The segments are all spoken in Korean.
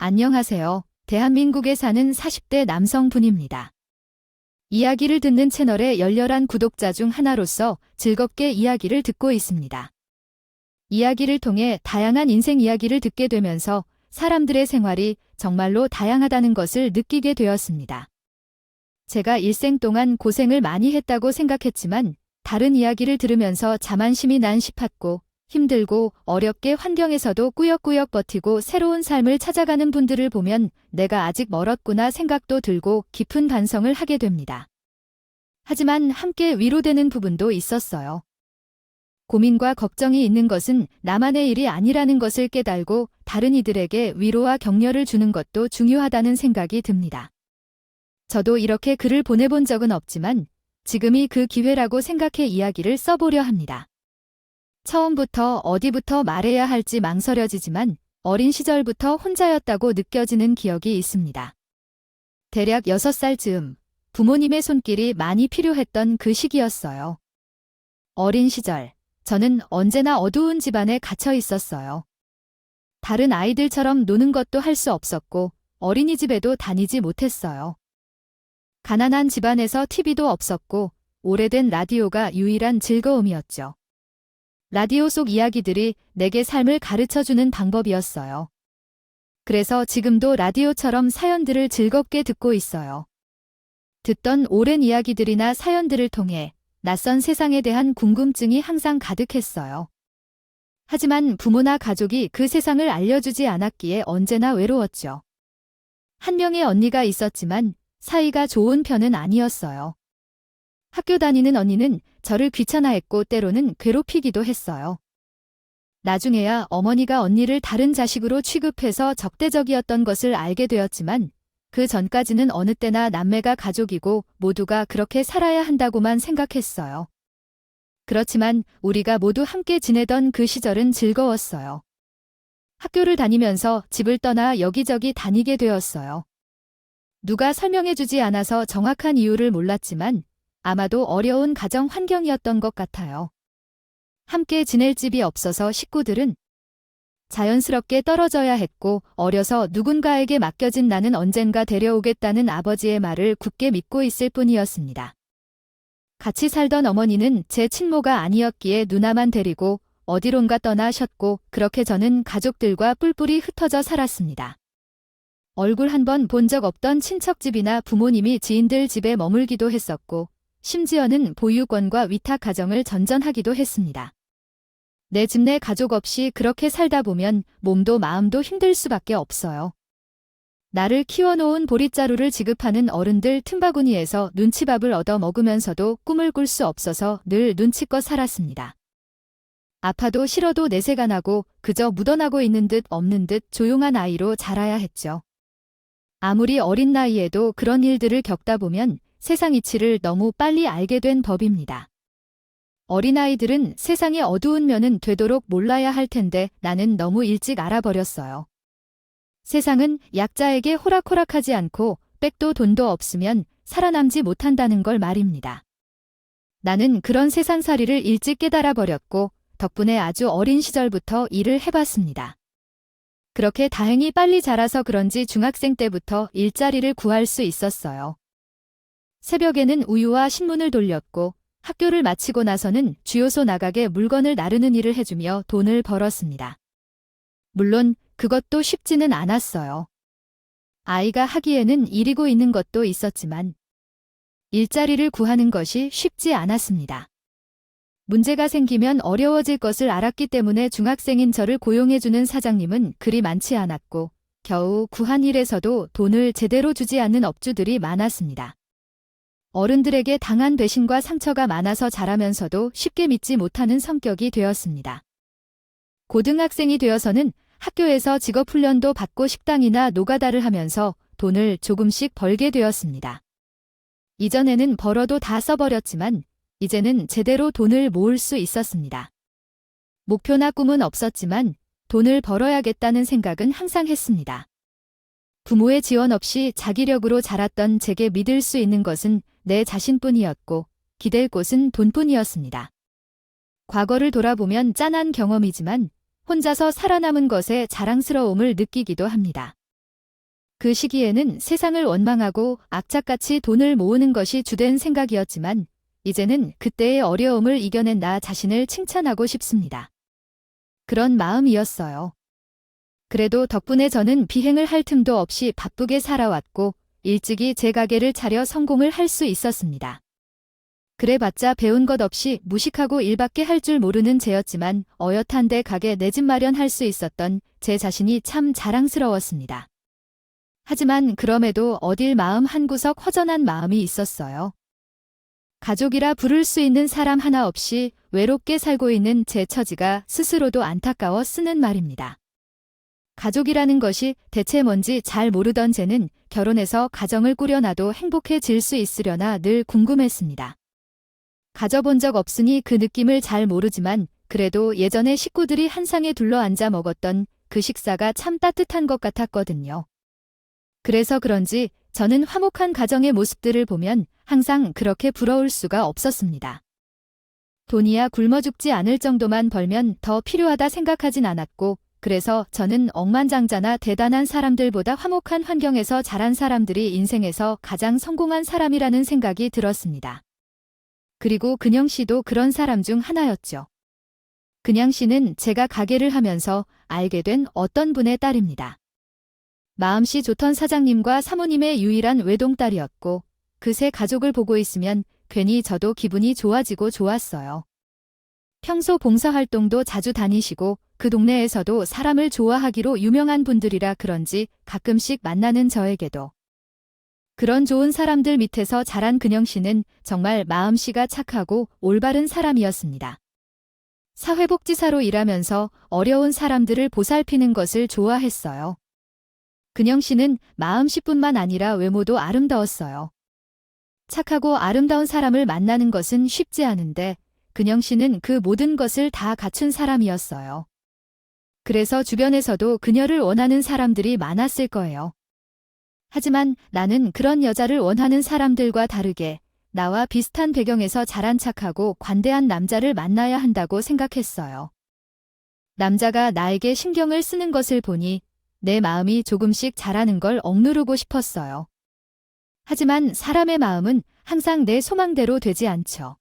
안녕하세요. 대한민국에 사는 40대 남성분입니다. 이야기를 듣는 채널의 열렬한 구독자 중 하나로서 즐겁게 이야기를 듣고 있습니다. 이야기를 통해 다양한 인생 이야기를 듣게 되면서 사람들의 생활이 정말로 다양하다는 것을 느끼게 되었습니다. 제가 일생 동안 고생을 많이 했다고 생각했지만 다른 이야기를 들으면서 자만심이 난 싶었고 힘들고 어렵게 환경에서도 꾸역꾸역 버티고 새로운 삶을 찾아가는 분들을 보면 내가 아직 멀었구나 생각도 들고 깊은 반성을 하게 됩니다. 하지만 함께 위로되는 부분도 있었어요. 고민과 걱정이 있는 것은 나만의 일이 아니라는 것을 깨달고 다른 이들에게 위로와 격려를 주는 것도 중요하다는 생각이 듭니다. 저도 이렇게 글을 보내본 적은 없지만 지금이 그 기회라고 생각해 이야기를 써보려 합니다. 처음부터 어디부터 말해야 할지 망설여지지만 어린 시절부터 혼자였다고 느껴지는 기억이 있습니다. 대략 6살 즈음 부모님의 손길이 많이 필요했던 그 시기였어요. 어린 시절, 저는 언제나 어두운 집안에 갇혀 있었어요. 다른 아이들처럼 노는 것도 할 수 없었고 어린이집에도 다니지 못했어요. 가난한 집안에서 TV도 없었고 오래된 라디오가 유일한 즐거움이었죠. 라디오 속 이야기들이 내게 삶을 가르쳐주는 방법이었어요. 그래서 지금도 라디오처럼 사연들을 즐겁게 듣고 있어요. 듣던 오랜 이야기들이나 사연들을 통해 낯선 세상에 대한 궁금증이 항상 가득했어요. 하지만 부모나 가족이 그 세상을 알려주지 않았기에 언제나 외로웠죠. 한 명의 언니가 있었지만 사이가 좋은 편은 아니었어요. 학교 다니는 언니는 저를 귀찮아했고 때로는 괴롭히기도 했어요. 나중에야 어머니가 언니를 다른 자식으로 취급해서 적대적이었던 것을 알게 되었지만 그 전까지는 어느 때나 남매가 가족이고 모두가 그렇게 살아야 한다고만 생각했어요. 그렇지만 우리가 모두 함께 지내던 그 시절은 즐거웠어요. 학교를 다니면서 집을 떠나 여기저기 다니게 되었어요. 누가 설명해주지 않아서 정확한 이유를 몰랐지만 아마도 어려운 가정 환경이었던 것 같아요. 함께 지낼 집이 없어서 식구들은 자연스럽게 떨어져야 했고 어려서 누군가에게 맡겨진 나는 언젠가 데려오겠다는 아버지의 말을 굳게 믿고 있을 뿐이었습니다. 같이 살던 어머니는 제 친모가 아니었기에 누나만 데리고 어디론가 떠나셨고 그렇게 저는 가족들과 뿔뿔이 흩어져 살았습니다. 얼굴 한 번 본 적 없던 친척집이나 부모님이 지인들 집에 머물기도 했었고 심지어는 보육원과 위탁 가정을 전전하기도 했습니다. 내 집 내 가족 없이 그렇게 살다 보면 몸도 마음도 힘들 수밖에 없어요. 나를 키워놓은 보릿자루를 지급하는 어른들 틈바구니에서 눈치밥을 얻어 먹으면서도 꿈을 꿀 수 없어서 늘 눈치껏 살았습니다. 아파도 싫어도 내색안 하고 그저 묻어나고 있는 듯 없는 듯 조용한 아이로 자라야 했죠. 아무리 어린 나이에도 그런 일들을 겪다 보면 세상 이치를 너무 빨리 알게 된 법입니다. 어린아이들은 세상의 어두운 면은 되도록 몰라야 할 텐데 나는 너무 일찍 알아버렸어요. 세상은 약자에게 호락호락하지 않고 백도 돈도 없으면 살아남지 못한다는 걸 말입니다. 나는 그런 세상살이를 일찍 깨달아버렸고 덕분에 아주 어린 시절부터 일을 해봤습니다. 그렇게 다행히 빨리 자라서 그런지 중학생 때부터 일자리를 구할 수 있었어요. 새벽에는 우유와 신문을 돌렸고 학교를 마치고 나서는 주요소 나가게 물건을 나르는 일을 해주며 돈을 벌었습니다. 물론 그것도 쉽지는 않았어요. 아이가 하기에는 이리고 있는 것도 있었지만 일자리를 구하는 것이 쉽지 않았습니다. 문제가 생기면 어려워질 것을 알았기 때문에 중학생인 저를 고용해주는 사장님은 그리 많지 않았고 겨우 구한 일에서도 돈을 제대로 주지 않는 업주들이 많았습니다. 어른들에게 당한 배신과 상처가 많아서 자라면서도 쉽게 믿지 못하는 성격이 되었습니다. 고등학생이 되어서는 학교에서 직업훈련도 받고 식당이나 노가다를 하면서 돈을 조금씩 벌게 되었습니다. 이전에는 벌어도 다 써버렸지만 이제는 제대로 돈을 모을 수 있었습니다. 목표나 꿈은 없었지만 돈을 벌어야겠다는 생각은 항상 했습니다. 부모의 지원 없이 자기력으로 자랐던 제게 믿을 수 있는 것은 내 자신뿐이었고 기댈 곳은 돈뿐이었습니다. 과거를 돌아보면 짠한 경험이지만 혼자서 살아남은 것에 자랑스러움을 느끼기도 합니다. 그 시기에는 세상을 원망하고 악착같이 돈을 모으는 것이 주된 생각이었지만 이제는 그때의 어려움을 이겨낸 나 자신을 칭찬하고 싶습니다. 그런 마음이었어요. 그래도 덕분에 저는 비행을 할 틈도 없이 바쁘게 살아왔고 일찍이 제 가게를 차려 성공을 할 수 있었습니다. 그래봤자 배운 것 없이 무식하고 일밖에 할 줄 모르는 제였지만 어엿한데 가게 내 집 마련할 수 있었던 제 자신이 참 자랑스러웠습니다. 하지만 그럼에도 어딜 마음 한구석 허전한 마음이 있었어요. 가족이라 부를 수 있는 사람 하나 없이 외롭게 살고 있는 제 처지가 스스로도 안타까워 쓰는 말입니다. 가족이라는 것이 대체 뭔지 잘 모르던 쟤는 결혼해서 가정을 꾸려놔도 행복해질 수 있으려나 늘 궁금했습니다. 가져본 적 없으니 그 느낌을 잘 모르지만 그래도 예전에 식구들이 한 상에 둘러앉아 먹었던 그 식사가 참 따뜻한 것 같았거든요. 그래서 그런지 저는 화목한 가정의 모습들을 보면 항상 그렇게 부러울 수가 없었습니다. 돈이야 굶어 죽지 않을 정도만 벌면 더 필요하다 생각하진 않았고 그래서 저는 억만장자나 대단한 사람들보다 화목한 환경에서 자란 사람들이 인생에서 가장 성공한 사람이라는 생각이 들었습니다. 그리고 근영 씨도 그런 사람 중 하나였죠. 근영 씨는 제가 가게를 하면서 알게 된 어떤 분의 딸입니다. 마음씨 좋던 사장님과 사모님의 유일한 외동딸이었고 그새 가족을 보고 있으면 괜히 저도 기분이 좋아지고 좋았어요. 평소 봉사활동도 자주 다니시고 그 동네에서도 사람을 좋아하기로 유명한 분들이라 그런지 가끔씩 만나는 저에게도 그런 좋은 사람들 밑에서 자란 근영 씨는 정말 마음씨가 착하고 올바른 사람이었습니다. 사회복지사로 일하면서 어려운 사람들을 보살피는 것을 좋아했어요. 근영 씨는 마음씨뿐만 아니라 외모도 아름다웠어요. 착하고 아름다운 사람을 만나는 것은 쉽지 않은데 근영 씨는 그 모든 것을 다 갖춘 사람이었어요. 그래서 주변에서도 그녀를 원하는 사람들이 많았을 거예요. 하지만 나는 그런 여자를 원하는 사람들과 다르게 나와 비슷한 배경에서 자란 착하고 관대한 남자를 만나야 한다고 생각했어요. 남자가 나에게 신경을 쓰는 것을 보니 내 마음이 조금씩 자라는 걸 억누르고 싶었어요. 하지만 사람의 마음은 항상 내 소망대로 되지 않죠.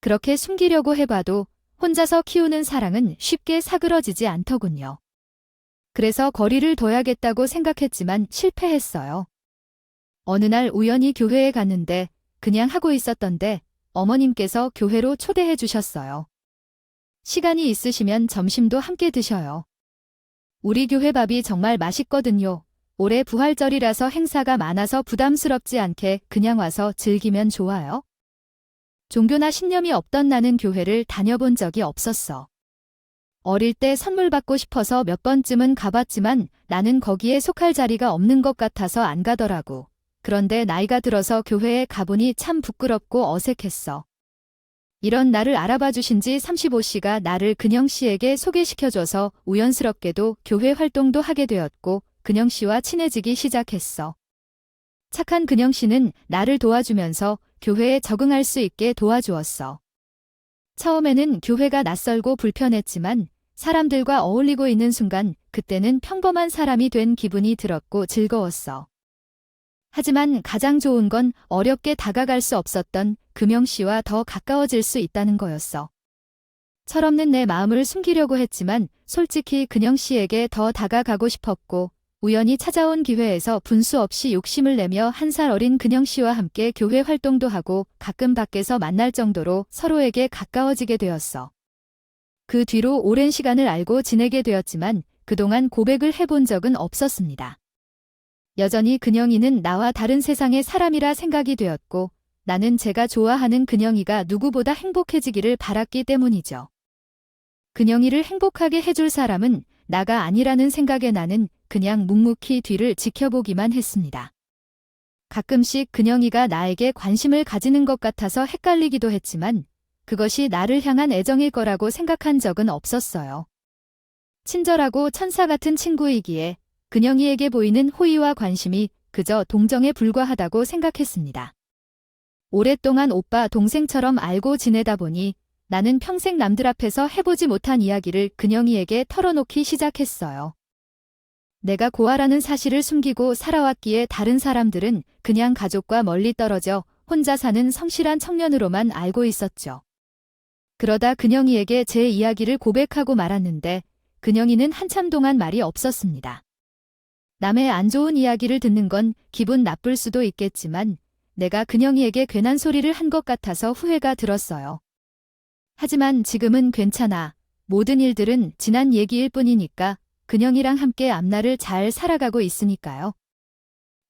그렇게 숨기려고 해봐도 혼자서 키우는 사랑은 쉽게 사그러지지 않더군요. 그래서 거리를 둬야겠다고 생각했지만 실패했어요. 어느 날 우연히 교회에 갔는데 그냥 하고 있었던데 어머님께서 교회로 초대해 주셨어요. 시간이 있으시면 점심도 함께 드셔요. 우리 교회 밥이 정말 맛있거든요. 올해 부활절이라서 행사가 많아서 부담스럽지 않게 그냥 와서 즐기면 좋아요. 종교나 신념이 없던 나는 교회를 다녀본 적이 없었어. 어릴 때 선물 받고 싶어서 몇 번쯤은 가봤지만 나는 거기에 속할 자리가 없는 것 같아서 안 가더라고. 그런데 나이가 들어서 교회에 가보니 참 부끄럽고 어색했어. 이런 나를 알아봐 주신 지 35씨가 나를 근영 씨에게 소개시켜줘서 우연스럽게도 교회 활동도 하게 되었고 근영 씨와 친해지기 시작했어. 착한 근영 씨는 나를 도와주면서 교회에 적응할 수 있게 도와주었어. 처음에는 교회가 낯설고 불편했지만 사람들과 어울리고 있는 순간 그때는 평범한 사람이 된 기분이 들었고 즐거웠어. 하지만 가장 좋은 건 어렵게 다가갈 수 없었던 금영 씨와 더 가까워질 수 있다는 거였어. 철없는 내 마음을 숨기려고 했지만 솔직히 근영 씨에게 더 다가가고 싶었고 우연히 찾아온 기회에서 분수 없이 욕심을 내며 1살 어린 근영 씨와 함께 교회 활동도 하고 가끔 밖에서 만날 정도로 서로에게 가까워지게 되었어. 그 뒤로 오랜 시간을 알고 지내게 되었지만 그동안 고백을 해본 적은 없었습니다. 여전히 근영이는 나와 다른 세상의 사람이라 생각이 되었고 나는 제가 좋아하는 근영이가 누구보다 행복해지기를 바랐기 때문이죠. 근영이를 행복하게 해줄 사람은 나가 아니라는 생각에 나는 그냥 묵묵히 뒤를 지켜보기만 했습니다. 가끔씩 근영이가 나에게 관심을 가지는 것 같아서 헷갈리기도 했지만 그것이 나를 향한 애정일 거라고 생각한 적은 없었어요. 친절하고 천사 같은 친구이기에 근영이에게 보이는 호의와 관심이 그저 동정에 불과하다고 생각했습니다. 오랫동안 오빠 동생처럼 알고 지내다 보니 나는 평생 남들 앞에서 해보지 못한 이야기를 근영이에게 털어놓기 시작했어요. 내가 고아라는 사실을 숨기고 살아왔기에 다른 사람들은 그냥 가족과 멀리 떨어져 혼자 사는 성실한 청년으로만 알고 있었죠. 그러다 근영이에게 제 이야기를 고백하고 말았는데 근영이는 한참 동안 말이 없었습니다. 남의 안 좋은 이야기를 듣는 건 기분 나쁠 수도 있겠지만 내가 근영이에게 괜한 소리를 한 것 같아서 후회가 들었어요. 하지만 지금은 괜찮아. 모든 일들은 지난 얘기일 뿐이니까 근영이랑 함께 앞날을 잘 살아가고 있으니까요.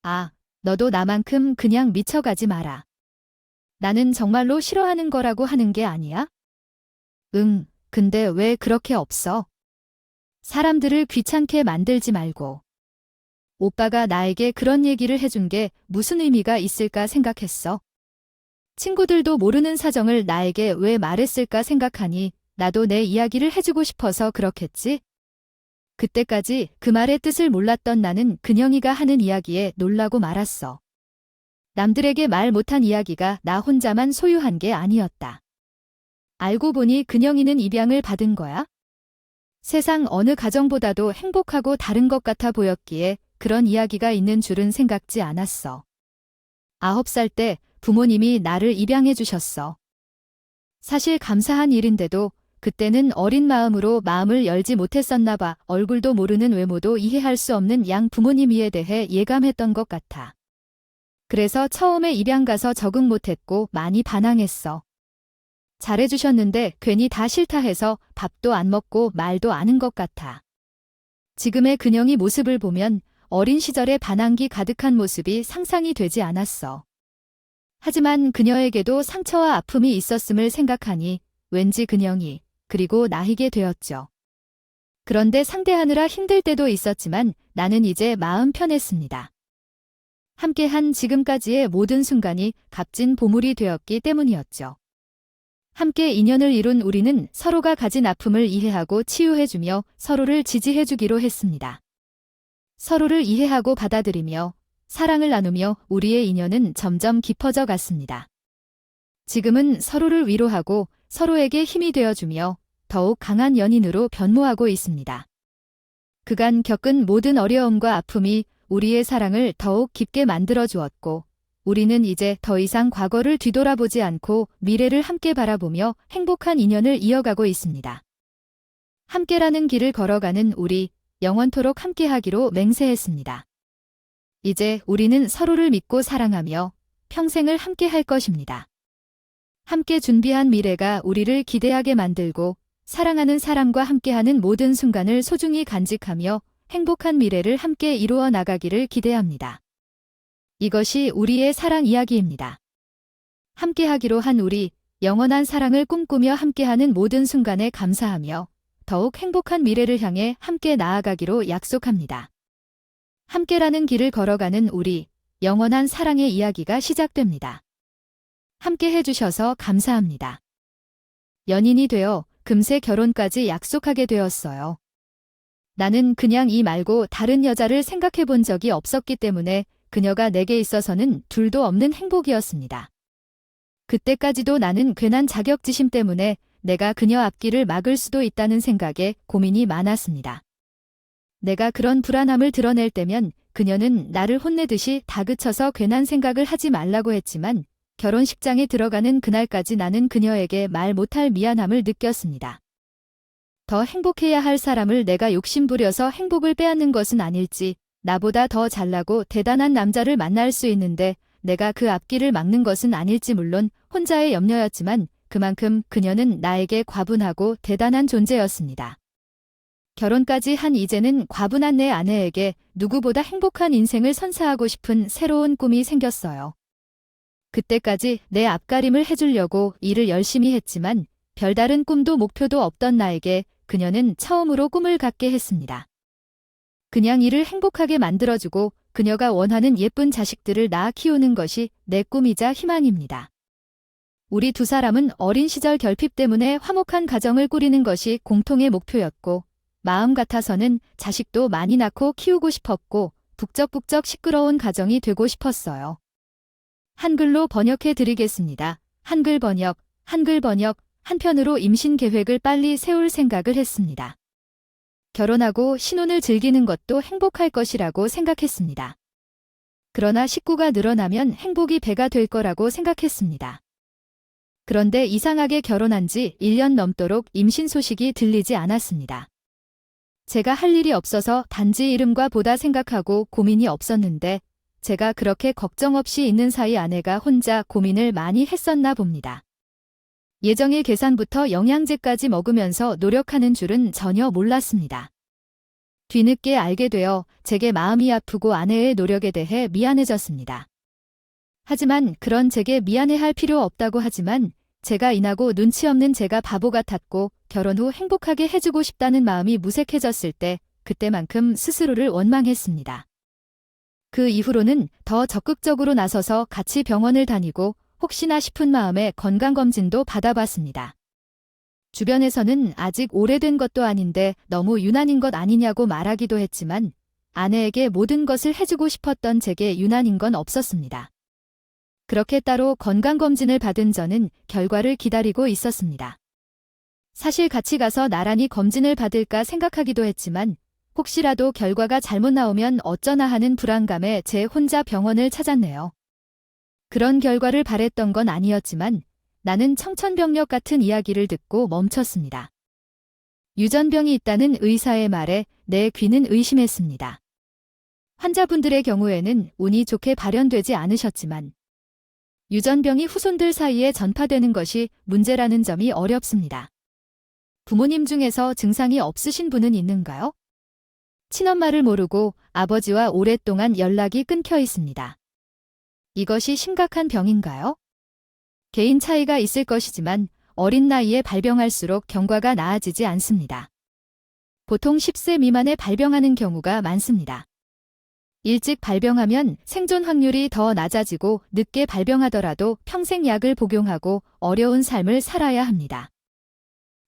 아, 너도 나만큼 그냥 미쳐가지 마라. 나는 정말로 싫어하는 거라고 하는 게 아니야? 응, 근데 왜 그렇게 없어? 사람들을 귀찮게 만들지 말고. 오빠가 나에게 그런 얘기를 해준 게 무슨 의미가 있을까 생각했어. 친구들도 모르는 사정을 나에게 왜 말했을까 생각하니 나도 내 이야기를 해주고 싶어서 그렇겠지? 그때까지 그 말의 뜻을 몰랐던 나는 근영이가 하는 이야기에 놀라고 말았어. 남들에게 말 못한 이야기가 나 혼자만 소유한 게 아니었다. 알고 보니 근영이는 입양을 받은 거야? 세상 어느 가정보다도 행복하고 다른 것 같아 보였기에 그런 이야기가 있는 줄은 생각지 않았어. 9살 때 부모님이 나를 입양해 주셨어. 사실 감사한 일인데도 그때는 어린 마음으로 마음을 열지 못했었나 봐. 얼굴도 모르는 외모도 이해할 수 없는 양 부모님에 대해 예감했던 것 같아. 그래서 처음에 입양 가서 적응 못했고 많이 반항했어. 잘해주셨는데 괜히 다 싫다 해서 밥도 안 먹고 말도 안 한 것 같아. 지금의 근영이 모습을 보면 어린 시절의 반항기 가득한 모습이 상상이 되지 않았어. 하지만 그녀에게도 상처와 아픔이 있었음을 생각하니 왠지 근영이 그리고 나이게 되었죠. 그런데 상대하느라 힘들 때도 있었지만 나는 이제 마음 편했습니다. 함께한 지금까지의 모든 순간이 값진 보물이 되었기 때문이었죠. 함께 인연을 이룬 우리는 서로가 가진 아픔을 이해하고 치유해주며 서로를 지지해주기로 했습니다. 서로를 이해하고 받아들이며 사랑을 나누며 우리의 인연은 점점 깊어져 갔습니다. 지금은 서로를 위로하고 서로에게 힘이 되어주며 더욱 강한 연인으로 변모하고 있습니다. 그간 겪은 모든 어려움과 아픔이 우리의 사랑을 더욱 깊게 만들어 주었고 우리는 이제 더 이상 과거를 뒤돌아보지 않고 미래를 함께 바라보며 행복한 인연을 이어가고 있습니다. 함께라는 길을 걸어가는 우리, 영원토록 함께하기로 맹세했습니다. 이제 우리는 서로를 믿고 사랑하며 평생을 함께할 것입니다. 함께 준비한 미래가 우리를 기대하게 만들고 사랑하는 사람과 함께하는 모든 순간을 소중히 간직하며 행복한 미래를 함께 이루어 나가기를 기대합니다. 이것이 우리의 사랑 이야기입니다. 함께하기로 한 우리, 영원한 사랑을 꿈꾸며 함께하는 모든 순간에 감사하며 더욱 행복한 미래를 향해 함께 나아가기로 약속합니다. 함께라는 길을 걸어가는 우리, 영원한 사랑의 이야기가 시작됩니다. 함께 해주셔서 감사합니다. 연인이 되어 금세 결혼까지 약속하게 되었어요. 나는 그냥 이 말고 다른 여자를 생각해 본 적이 없었기 때문에 그녀가 내게 있어서는 둘도 없는 행복이었습니다. 그때까지도 나는 괜한 자격지심 때문에 내가 그녀 앞길을 막을 수도 있다는 생각에 고민이 많았습니다. 내가 그런 불안함을 드러낼 때면 그녀는 나를 혼내듯이 다그쳐서 괜한 생각을 하지 말라고 했지만 결혼식장에 들어가는 그날까지 나는 그녀에게 말 못할 미안함을 느꼈습니다. 더 행복해야 할 사람을 내가 욕심부려서 행복을 빼앗는 것은 아닐지, 나보다 더 잘나고 대단한 남자를 만날 수 있는데 내가 그 앞길을 막는 것은 아닐지 물론 혼자의 염려였지만 그만큼 그녀는 나에게 과분하고 대단한 존재였습니다. 결혼까지 한 이제는 과분한 내 아내에게 누구보다 행복한 인생을 선사하고 싶은 새로운 꿈이 생겼어요. 그때까지 내 앞가림을 해주려고 일을 열심히 했지만 별다른 꿈도 목표도 없던 나에게 그녀는 처음으로 꿈을 갖게 했습니다. 그냥 이를 행복하게 만들어주고 그녀가 원하는 예쁜 자식들을 낳아 키우는 것이 내 꿈이자 희망입니다. 우리 두 사람은 어린 시절 결핍 때문에 화목한 가정을 꾸리는 것이 공통의 목표였고 마음 같아서는 자식도 많이 낳고 키우고 싶었고 북적북적 시끄러운 가정이 되고 싶었어요. 한글로 번역해 드리겠습니다. 한글 번역. 한편으로 임신 계획을 빨리 세울 생각을 했습니다. 결혼하고 신혼을 즐기는 것도 행복할 것이라고 생각했습니다. 그러나 식구가 늘어나면 행복이 배가 될 거라고 생각했습니다. 그런데 이상하게 결혼한 지 1년 넘도록 임신 소식이 들리지 않았습니다. 제가 할 일이 없어서 단지 이름과 보다 생각하고 고민이 없었는데 제가 그렇게 걱정 없이 있는 사이 아내가 혼자 고민을 많이 했었나 봅니다. 예정일 계산부터 영양제까지 먹으면서 노력하는 줄은 전혀 몰랐습니다. 뒤늦게 알게 되어 제게 마음이 아프고 아내의 노력에 대해 미안해졌습니다. 하지만 그런 제게 미안해할 필요 없다고 하지만 제가 인하고 눈치 없는 제가 바보 같았고 결혼 후 행복하게 해주고 싶다는 마음이 무색해졌을 때 그때만큼 스스로를 원망했습니다. 그 이후로는 더 적극적으로 나서서 같이 병원을 다니고 혹시나 싶은 마음에 건강검진도 받아봤습니다. 주변에서는 아직 오래된 것도 아닌데 너무 유난인 것 아니냐고 말하기도 했지만 아내에게 모든 것을 해주고 싶었던 제게 유난인 건 없었습니다. 그렇게 따로 건강검진을 받은 저는 결과를 기다리고 있었습니다. 사실 같이 가서 나란히 검진을 받을까 생각하기도 했지만 혹시라도 결과가 잘못 나오면 어쩌나 하는 불안감에 제 혼자 병원을 찾았네요. 그런 결과를 바랬던 건 아니었지만 나는 청천벽력 같은 이야기를 듣고 멈췄습니다. 유전병이 있다는 의사의 말에 내 귀는 의심했습니다. 환자분들의 경우에는 운이 좋게 발현되지 않으셨지만 유전병이 후손들 사이에 전파되는 것이 문제라는 점이 어렵습니다. 부모님 중에서 증상이 없으신 분은 있는가요? 친엄마를 모르고 아버지와 오랫동안 연락이 끊겨 있습니다. 이것이 심각한 병인가요? 개인 차이가 있을 것이지만 어린 나이에 발병할수록 경과가 나아지지 않습니다. 보통 10세 미만에 발병하는 경우가 많습니다. 일찍 발병하면 생존 확률이 더 낮아지고 늦게 발병하더라도 평생 약을 복용하고 어려운 삶을 살아야 합니다.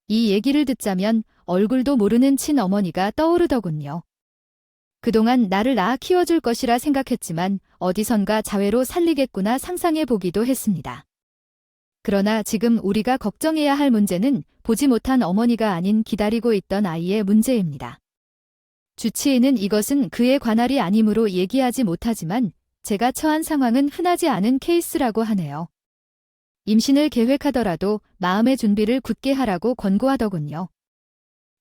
이 얘기를 듣자면 얼굴도 모르는 친어머니가 떠오르더군요. 그동안 나를 낳아 키워줄 것이라 생각했지만 어디선가 자외로 살리겠구나 상상해 보기도 했습니다. 그러나 지금 우리가 걱정해야 할 문제는 보지 못한 어머니가 아닌 기다리고 있던 아이의 문제입니다. 주치의는 이것은 그의 관할이 아니므로 얘기하지 못하지만 제가 처한 상황은 흔하지 않은 케이스라고 하네요. 임신을 계획하더라도 마음의 준비를 굳게 하라고 권고하더군요.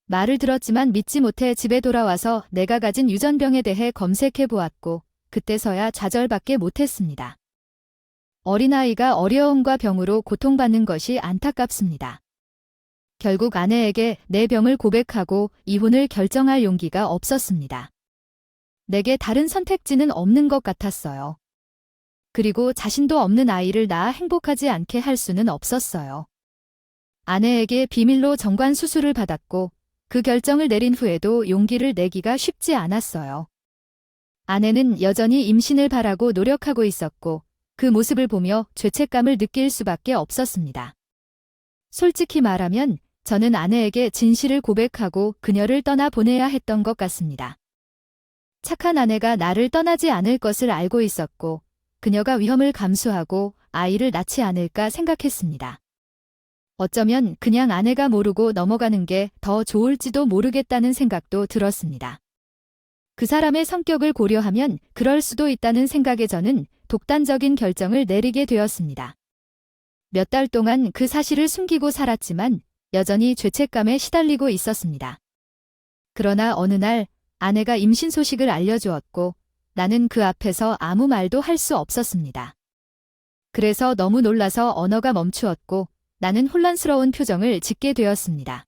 말을 들었지만 믿지 못해 집에 돌아와서 내가 가진 유전병에 대해 검색해 보았고 그때서야 좌절밖에 못했습니다. 어린아이가 어려움과 병으로 고통받는 것이 안타깝습니다. 결국 아내에게 내 병을 고백하고 이혼을 결정할 용기가 없었습니다. 내게 다른 선택지는 없는 것 같았어요. 그리고 자신도 없는 아이를 낳아 행복하지 않게 할 수는 없었어요. 아내에게 비밀로 정관 수술을 받았고 그 결정을 내린 후에도 용기를 내기가 쉽지 않았어요. 아내는 여전히 임신을 바라고 노력하고 있었고 그 모습을 보며 죄책감을 느낄 수밖에 없었습니다. 솔직히 말하면 저는 아내에게 진실을 고백하고 그녀를 떠나 보내야 했던 것 같습니다. 착한 아내가 나를 떠나지 않을 것을 알고 있었고 그녀가 위험을 감수하고 아이를 낳지 않을까 생각했습니다. 어쩌면 그냥 아내가 모르고 넘어가는 게 더 좋을지도 모르겠다는 생각도 들었습니다. 그 사람의 성격을 고려하면 그럴 수도 있다는 생각에 저는 독단적인 결정을 내리게 되었습니다. 몇 달 동안 그 사실을 숨기고 살았지만 여전히 죄책감에 시달리고 있었습니다. 그러나 어느 날 아내가 임신 소식을 알려주었고 나는 그 앞에서 아무 말도 할 수 없었습니다. 그래서 너무 놀라서 언어가 멈추었고 나는 혼란스러운 표정을 짓게 되었습니다.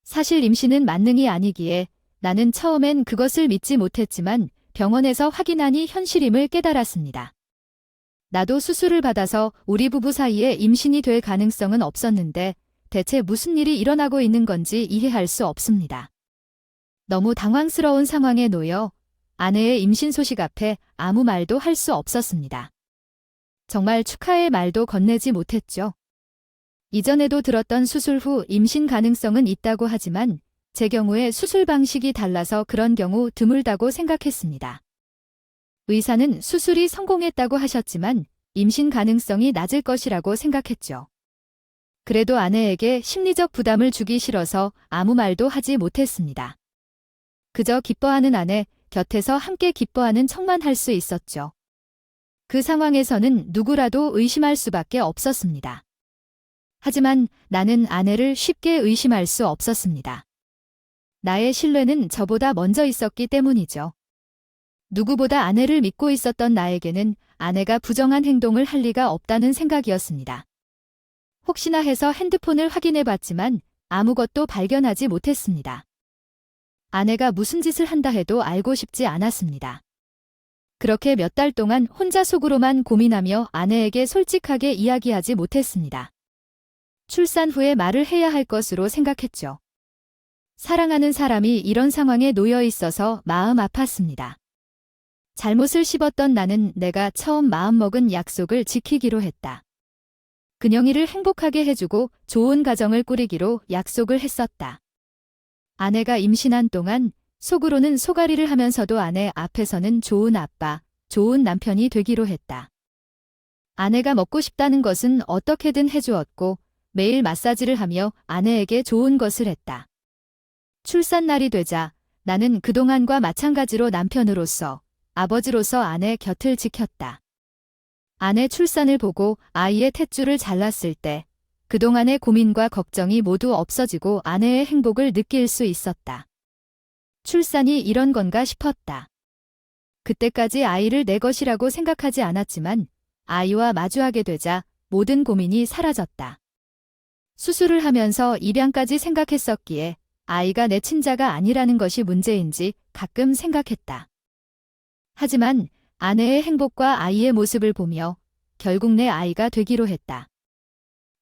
사실 임신은 만능이 아니기에 나는 처음엔 그것을 믿지 못했지만 병원에서 확인하니 현실임을 깨달았습니다. 나도 수술을 받아서 우리 부부 사이에 임신이 될 가능성은 없었는데 대체 무슨 일이 일어나고 있는 건지 이해할 수 없습니다. 너무 당황스러운 상황에 놓여 아내의 임신 소식 앞에 아무 말도 할 수 없었습니다. 정말 축하의 말도 건네지 못했죠. 이전에도 들었던 수술 후 임신 가능성은 있다고 하지만 제 경우에 수술 방식이 달라서 그런 경우 드물다고 생각했습니다. 의사는 수술이 성공했다고 하셨지만 임신 가능성이 낮을 것이라고 생각했죠. 그래도 아내에게 심리적 부담을 주기 싫어서 아무 말도 하지 못했습니다. 그저 기뻐하는 아내, 곁에서 함께 기뻐하는 척만 할 수 있었죠. 그 상황에서는 누구라도 의심할 수밖에 없었습니다. 하지만 나는 아내를 쉽게 의심할 수 없었습니다. 나의 신뢰는 저보다 먼저 있었기 때문이죠. 누구보다 아내를 믿고 있었던 나에게는 아내가 부정한 행동을 할 리가 없다는 생각이었습니다. 혹시나 해서 핸드폰을 확인해 봤지만 아무것도 발견하지 못했습니다. 아내가 무슨 짓을 한다 해도 알고 싶지 않았습니다. 그렇게 몇 달 동안 혼자 속으로만 고민하며 아내에게 솔직하게 이야기하지 못했습니다. 출산 후에 말을 해야 할 것으로 생각했죠. 사랑하는 사람이 이런 상황에 놓여 있어서 마음 아팠습니다. 잘못을 씹었던 나는 내가 처음 마음먹은 약속을 지키기로 했다. 근영이를 행복하게 해주고 좋은 가정을 꾸리기로 약속을 했었다. 아내가 임신한 동안 속으로는 소가리를 하면서도 아내 앞에서는 좋은 아빠, 좋은 남편이 되기로 했다. 아내가 먹고 싶다는 것은 어떻게든 해주었고 매일 마사지를 하며 아내에게 좋은 것을 했다. 출산 날이 되자 나는 그동안과 마찬가지로 남편으로서, 아버지로서 아내 곁을 지켰다. 아내 출산을 보고 아이의 탯줄을 잘랐을 때 그동안의 고민과 걱정이 모두 없어지고 아내의 행복을 느낄 수 있었다. 출산이 이런 건가 싶었다. 그때까지 아이를 내 것이라고 생각하지 않았지만 아이와 마주하게 되자 모든 고민이 사라졌다. 수술을 하면서 입양까지 생각했었기에 아이가 내 친자가 아니라는 것이 문제인지 가끔 생각했다. 하지만 아내의 행복과 아이의 모습을 보며 결국 내 아이가 되기로 했다.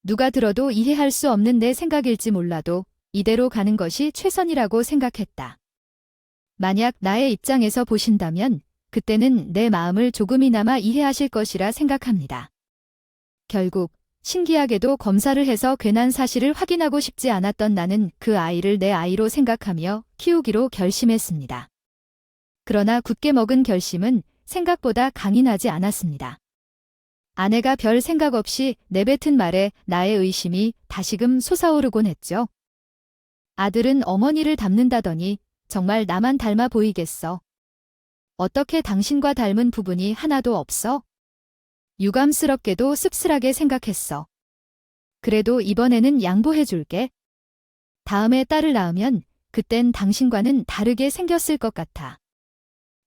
누가 들어도 이해할 수 없는 내 생각일지 몰라도 이대로 가는 것이 최선이라고 생각했다. 만약 나의 입장에서 보신다면 그때는 내 마음을 조금이나마 이해하실 것이라 생각합니다. 결국 신기하게도 검사를 해서 괜한 사실을 확인하고 싶지 않았던 나는 그 아이를 내 아이로 생각하며 키우기로 결심했습니다. 그러나 굳게 먹은 결심은 생각보다 강인하지 않았습니다. 아내가 별 생각 없이 내뱉은 말에 나의 의심이 다시금 솟아오르곤 했죠. 아들은 어머니를 닮는다더니 정말 나만 닮아 보이겠어. 어떻게 당신과 닮은 부분이 하나도 없어? 유감스럽게도 씁쓸하게 생각했어. 그래도 이번에는 양보해줄게. 다음에 딸을 낳으면 그땐 당신과는 다르게 생겼을 것 같아.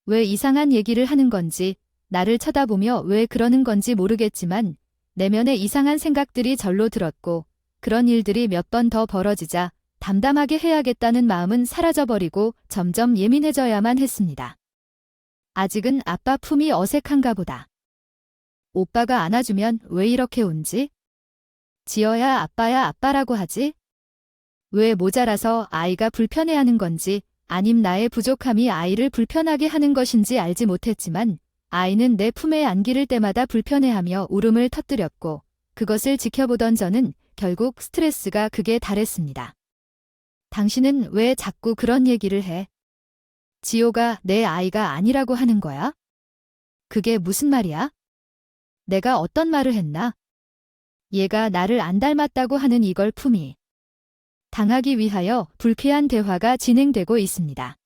왜 이상한 얘기를 하는 건지, 나를 쳐다보며 왜 그러는 건지 모르겠지만 내면에 이상한 생각들이 절로 들었고 그런 일들이 몇 번 더 벌어지자 담담하게 해야겠다는 마음은 사라져버리고 점점 예민해져야만 했습니다. 아직은 아빠 품이 어색한가 보다. 오빠가 안아주면 왜 이렇게 운지? 지어야 아빠라고 하지? 왜 모자라서 아이가 불편해하는 건지 아님 나의 부족함이 아이를 불편하게 하는 것인지 알지 못했지만 아이는 내 품에 안기를 때마다 불편해하며 울음을 터뜨렸고 그것을 지켜보던 저는 결국 스트레스가 극에 달했습니다. 당신은 왜 자꾸 그런 얘기를 해? 지호가 내 아이가 아니라고 하는 거야? 그게 무슨 말이야? 내가 어떤 말을 했나? 얘가 나를 안 닮았다고 하는 이걸 품이. 당하기 위하여 불쾌한 대화가 진행되고 있습니다.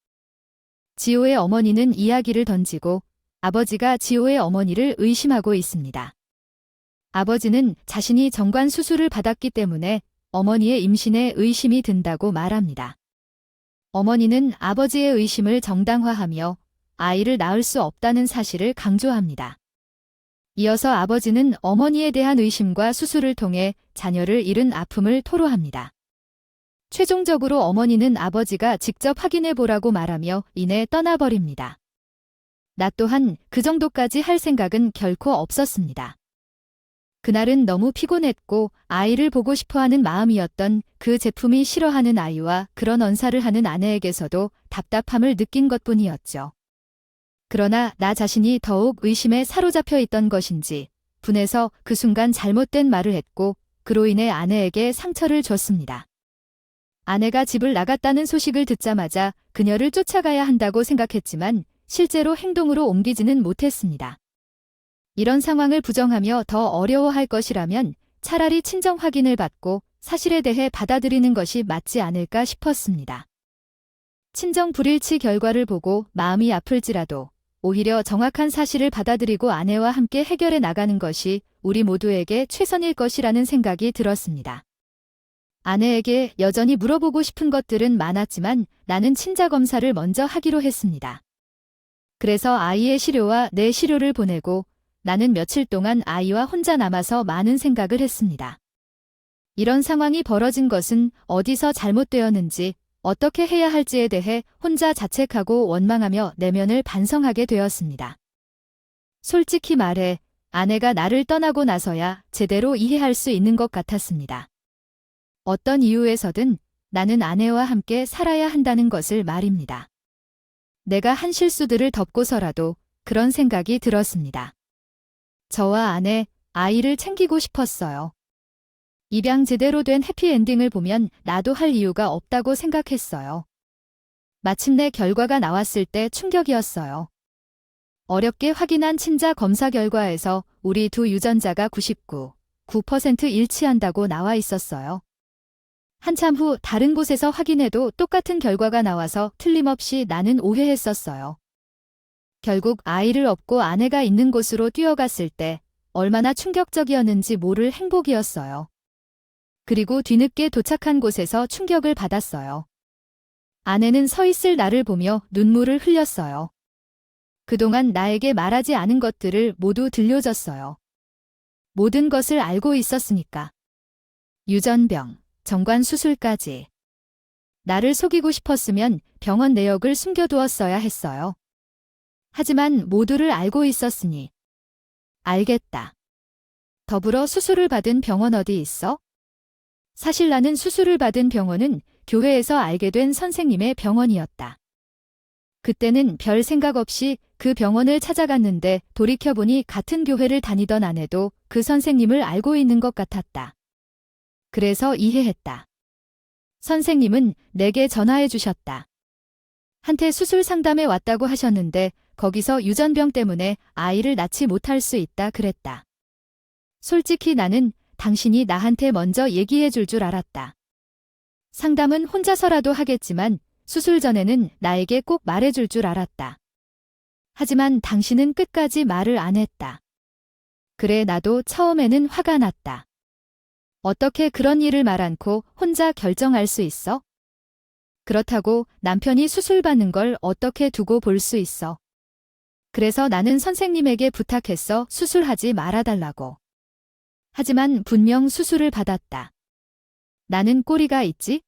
지호의 어머니는 이야기를 던지고 아버지가 지호의 어머니를 의심하고 있습니다. 아버지는 자신이 정관 수술을 받았기 때문에 어머니의 임신에 의심이 든다고 말합니다. 어머니는 아버지의 의심을 정당화하며 아이를 낳을 수 없다는 사실을 강조합니다. 이어서 아버지는 어머니에 대한 의심과 수술을 통해 자녀를 잃은 아픔을 토로합니다. 최종적으로 어머니는 아버지가 직접 확인해 보라고 말하며 이내 떠나버립니다. 나 또한 그 정도까지 할 생각은 결코 없었습니다. 그날은 너무 피곤했고 아이를 보고 싶어하는 마음이었던 그 제품이 싫어하는 아이와 그런 언사를 하는 아내에게서도 답답함을 느낀 것뿐이었죠. 그러나 나 자신이 더욱 의심에 사로잡혀 있던 것인지 분해서 그 순간 잘못된 말을 했고 그로 인해 아내에게 상처를 줬습니다. 아내가 집을 나갔다는 소식을 듣자마자 그녀를 쫓아가야 한다고 생각했지만 실제로 행동으로 옮기지는 못했습니다. 이런 상황을 부정하며 더 어려워할 것이라면 차라리 친정 확인을 받고 사실에 대해 받아들이는 것이 맞지 않을까 싶었습니다. 친정 불일치 결과를 보고 마음이 아플지라도 오히려 정확한 사실을 받아들이고 아내와 함께 해결해 나가는 것이 우리 모두에게 최선일 것이라는 생각이 들었습니다. 아내에게 여전히 물어보고 싶은 것들은 많았지만 나는 친자 검사를 먼저 하기로 했습니다. 그래서 아이의 시료와 내 시료를 보내고 나는 며칠 동안 아이와 혼자 남아서 많은 생각을 했습니다. 이런 상황이 벌어진 것은 어디서 잘못되었는지, 어떻게 해야 할지에 대해 혼자 자책하고 원망하며 내면을 반성하게 되었습니다. 솔직히 말해 아내가 나를 떠나고 나서야 제대로 이해할 수 있는 것 같았습니다. 어떤 이유에서든 나는 아내와 함께 살아야 한다는 것을 말입니다. 내가 한 실수들을 덮고서라도 그런 생각이 들었습니다. 저와 아내, 아이를 챙기고 싶었어요. 입양 제대로 된 해피엔딩을 보면 나도 할 이유가 없다고 생각했어요. 마침내 결과가 나왔을 때 충격이었어요. 어렵게 확인한 친자 검사 결과에서 우리 두 유전자가 99% 일치한다고 나와 있었어요. 한참 후 다른 곳에서 확인해도 똑같은 결과가 나와서 틀림없이 나는 오해했었어요. 결국 아이를 업고 아내가 있는 곳으로 뛰어갔을 때 얼마나 충격적이었는지 모를 행복이었어요. 그리고 뒤늦게 도착한 곳에서 충격을 받았어요. 아내는 서 있을 나를 보며 눈물을 흘렸어요. 그동안 나에게 말하지 않은 것들을 모두 들려줬어요. 모든 것을 알고 있었으니까. 유전병, 정관 수술까지. 나를 속이고 싶었으면 병원 내역을 숨겨두었어야 했어요. 하지만 모두를 알고 있었으니. 알겠다. 더불어 수술을 받은 병원 어디 있어? 사실 나는 수술을 받은 병원은 교회에서 알게 된 선생님의 병원이었다. 그때는 별 생각 없이 그 병원을 찾아갔는데 돌이켜보니 같은 교회를 다니던 아내도 그 선생님을 알고 있는 것 같았다. 그래서 이해했다. 선생님은 내게 전화해 주셨다. 한테 수술 상담에 왔다고 하셨는데 거기서 유전병 때문에 아이를 낳지 못할 수 있다 그랬다. 솔직히 나는 당신이 나한테 먼저 얘기해 줄 줄 알았다. 상담은 혼자서라도 하겠지만 수술 전에는 나에게 꼭 말해 줄 줄 알았다. 하지만 당신은 끝까지 말을 안 했다. 그래 나도 처음에는 화가 났다. 어떻게 그런 일을 말 않고 혼자 결정할 수 있어? 그렇다고 남편이 수술 받는 걸 어떻게 두고 볼 수 있어? 그래서 나는 선생님에게 부탁했어. 수술하지 말아달라고. 하지만 분명 수술을 받았다. 나는 꼬리가 있지?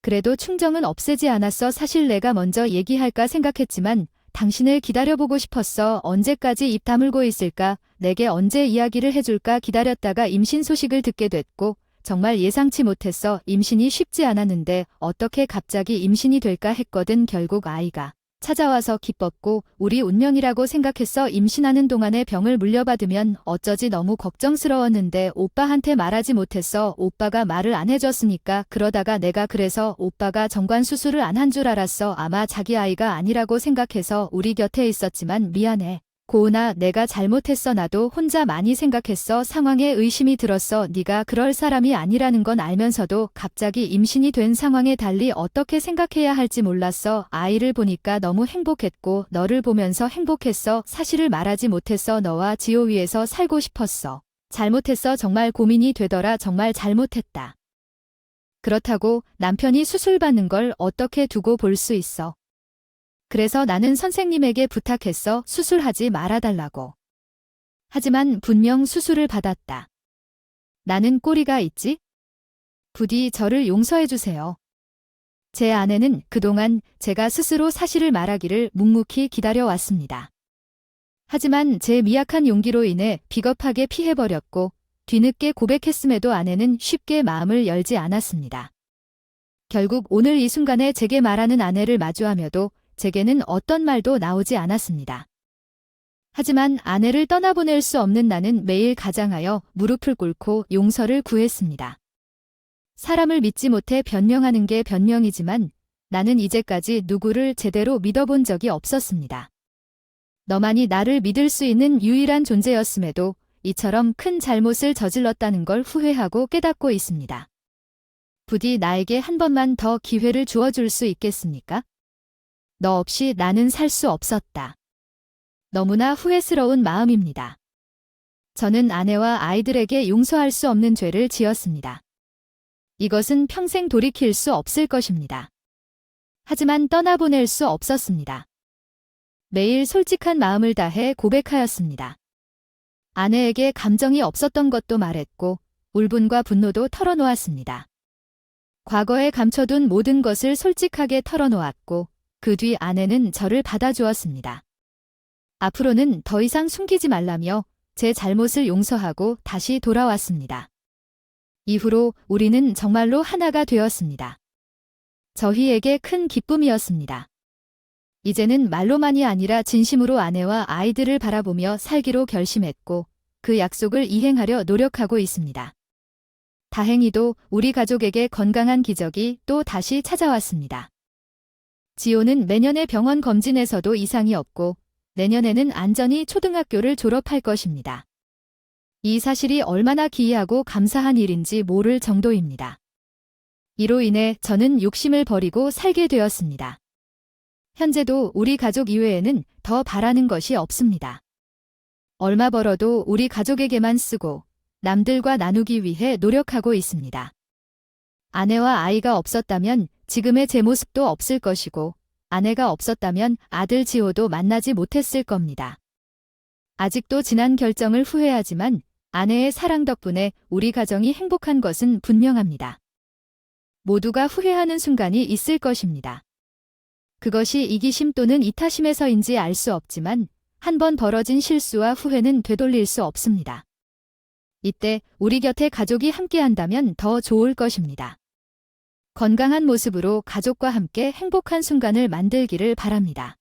그래도 충정은 없애지 않았어. 사실 내가 먼저 얘기할까 생각했지만 당신을 기다려보고 싶었어. 언제까지 입 다물고 있을까? 내게 언제 이야기를 해줄까 기다렸다가 임신 소식을 듣게 됐고 정말 예상치 못했어. 임신이 쉽지 않았는데 어떻게 갑자기 임신이 될까 했거든. 결국 아이가 찾아와서 기뻤고 우리 운명이라고 생각했어. 임신하는 동안에 병을 물려받으면 어쩌지 너무 걱정스러웠는데 오빠한테 말하지 못했어. 오빠가 말을 안 해줬으니까. 그러다가 내가 그래서 오빠가 정관 수술을 안 한 줄 알았어. 아마 자기 아이가 아니라고 생각해서 우리 곁에 있었지만 미안해. 고은아, 내가 잘못했어. 나도 혼자 많이 생각했어. 상황에 의심이 들었어. 네가 그럴 사람이 아니라는 건 알면서도 갑자기 임신이 된 상황에 달리 어떻게 생각해야 할지 몰랐어. 아이를 보니까 너무 행복했고 너를 보면서 행복했어. 사실을 말하지 못했어. 너와 지호 위에서 살고 싶었어. 잘못했어. 정말 고민이 되더라. 정말 잘못했다. 그렇다고 남편이 수술 받는 걸 어떻게 두고 볼 수 있어. 그래서 나는 선생님에게 부탁했어. 수술하지 말아달라고. 하지만 분명 수술을 받았다. 나는 꼬리가 있지? 부디 저를 용서해주세요. 제 아내는 그동안 제가 스스로 사실을 말하기를 묵묵히 기다려왔습니다. 하지만 제 미약한 용기로 인해 비겁하게 피해버렸고 뒤늦게 고백했음에도 아내는 쉽게 마음을 열지 않았습니다. 결국 오늘 이 순간에 제게 말하는 아내를 마주하며도 제게는 어떤 말도 나오지 않았습니다. 하지만 아내를 떠나보낼 수 없는 나는 매일 가장하여 무릎을 꿇고 용서를 구했습니다. 사람을 믿지 못해 변명하는 게 변명이지만 나는 이제까지 누구를 제대로 믿어본 적이 없었습니다. 너만이 나를 믿을 수 있는 유일한 존재였음에도 이처럼 큰 잘못을 저질렀다는 걸 후회하고 깨닫고 있습니다. 부디 나에게 한 번만 더 기회를 주어줄 수 있겠습니까? 너 없이 나는 살 수 없었다. 너무나 후회스러운 마음입니다. 저는 아내와 아이들에게 용서할 수 없는 죄를 지었습니다. 이것은 평생 돌이킬 수 없을 것입니다. 하지만 떠나보낼 수 없었습니다. 매일 솔직한 마음을 다해 고백하였습니다. 아내에게 감정이 없었던 것도 말했고 울분과 분노도 털어놓았습니다. 과거에 감춰둔 모든 것을 솔직하게 털어놓았고 그 뒤 아내는 저를 받아주었습니다. 앞으로는 더 이상 숨기지 말라며 제 잘못을 용서하고 다시 돌아왔습니다. 이후로 우리는 정말로 하나가 되었습니다. 저희에게 큰 기쁨이었습니다. 이제는 말로만이 아니라 진심으로 아내와 아이들을 바라보며 살기로 결심했고 그 약속을 이행하려 노력하고 있습니다. 다행히도 우리 가족에게 건강한 기적이 또 다시 찾아왔습니다. 지호는 매년의 병원 검진에서도 이상이 없고 내년에는 안전히 초등학교를 졸업할 것입니다. 이 사실이 얼마나 기이하고 감사한 일인지 모를 정도입니다. 이로 인해 저는 욕심을 버리고 살게 되었습니다. 현재도 우리 가족 이외에는 더 바라는 것이 없습니다. 얼마 벌어도 우리 가족에게만 쓰고 남들과 나누기 위해 노력하고 있습니다. 아내와 아이가 없었다면 지금의 제 모습도 없을 것이고 아내가 없었다면 아들 지호도 만나지 못했을 겁니다. 아직도 지난 결정을 후회하지만 아내의 사랑 덕분에 우리 가정이 행복한 것은 분명합니다. 모두가 후회하는 순간이 있을 것입니다. 그것이 이기심 또는 이타심에서인지 알 수 없지만 한 번 벌어진 실수와 후회는 되돌릴 수 없습니다. 이때 우리 곁에 가족이 함께한다면 더 좋을 것입니다. 건강한 모습으로 가족과 함께 행복한 순간을 만들기를 바랍니다.